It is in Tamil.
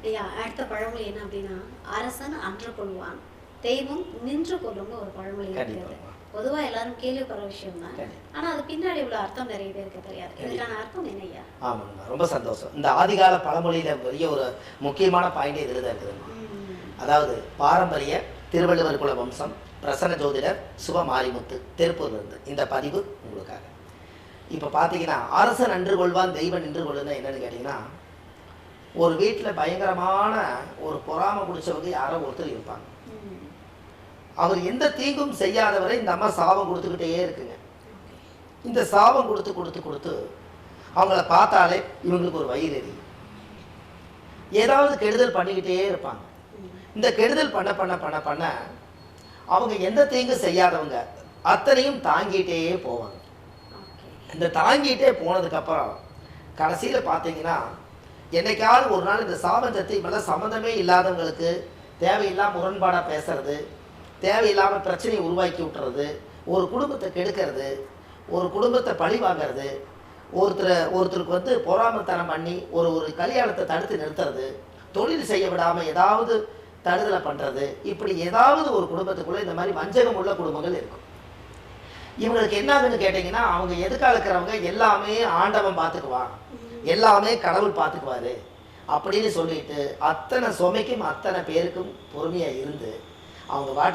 ஐயா அடுத்த பழமொழி என்ன அப்படின்னா, அரசன் அன்று கொள்வான், தெய்வம் நின்று கொள்ளும்னு ஒரு பழமொழி இருக்குது. பொதுவா எல்லாரும் கேள்விப்படுற விஷயம் தான். ஆனா அது பின்னாடி உள்ள அர்த்தம் நிறைய பேருக்கு தெரியாது. இதுக்கான அர்த்தம் என்ன ஐயா? ஆமாங்கம்மா, ரொம்ப சந்தோஷம். இந்த ஆதிகால பழமொழியில பெரிய ஒரு முக்கியமான பாயிண்ட் இதில் தான் இருக்குது. அதாவது பாரம்பரிய திருவள்ளுவர் குல வம்சம், பிரசன்ன ஜோதிடர் சுப மாரிமுத்து, திருப்பூர்ல இருந்து இந்த பதிவு உங்களுக்காக. இப்போ பார்த்தீங்கன்னா, அரசன் அன்று கொள்வான் தெய்வம் நின்று கொள்ளுன்னா என்னன்னு கேட்டிங்கன்னா, ஒரு வீட்டில் பயங்கரமான ஒரு பொறாமை பிடிச்சவங்க யாரோ ஒருத்தர் இருப்பாங்க. அவர் எந்த தீங்கும் செய்யாதவரை இந்த அம்மா சாபம் கொடுத்துக்கிட்டே இருக்குங்க. இந்த சாபம் கொடுத்து கொடுத்து கொடுத்து அவங்கள பார்த்தாலே இவங்களுக்கு ஒரு வயிறு எரியும். ஏதாவது கெடுதல் பண்ணிக்கிட்டே இருப்பாங்க. இந்த கெடுதல் பண்ண பண்ண பண்ண பண்ண அவங்க எந்த தீங்கும் செய்யாதவங்க அத்தனையும் தாங்கிட்டே போவாங்க. இந்த தாங்கிட்டே போனதுக்கப்புறம் கடைசியில் பார்த்தீங்கன்னா, என்னைக்காவது ஒரு நாள் இந்த சாபந்தத்தை இப்பெல்லாம் சம்மந்தமே இல்லாதவங்களுக்கு தேவையில்லாமல் முரண்பாடாக பேசுறது, தேவையில்லாமல் பிரச்சனையை உருவாக்கி விட்டுறது, ஒரு குடும்பத்தை கெடுக்கிறது, ஒரு குடும்பத்தை பழி வாங்கிறது, ஒருத்தருக்கு வந்து பொறாமத்தனம் பண்ணி ஒரு ஒரு கல்யாணத்தை தடுத்து நிறுத்துறது, தொழில் செய்ய விடாமல் ஏதாவது தடுதலை பண்ணுறது, இப்படி ஏதாவது ஒரு குடும்பத்துக்குள்ளே இந்த மாதிரி வஞ்சகம் உள்ள குடும்பங்கள் இருக்கும். இவங்களுக்கு என்னாகுன்னு கேட்டிங்கன்னா, அவங்க எதுக்காக இருக்கிறவங்க எல்லாமே ஆண்டவன் பார்த்துக்குவான், எல்லாமே கடவுள் பார்த்துக்குவாரு அப்படின்னு சொல்லிட்டு அத்தனை சுமைக்கும் அத்தனை பேருக்கும் பொறுமையாக இருந்து அவங்க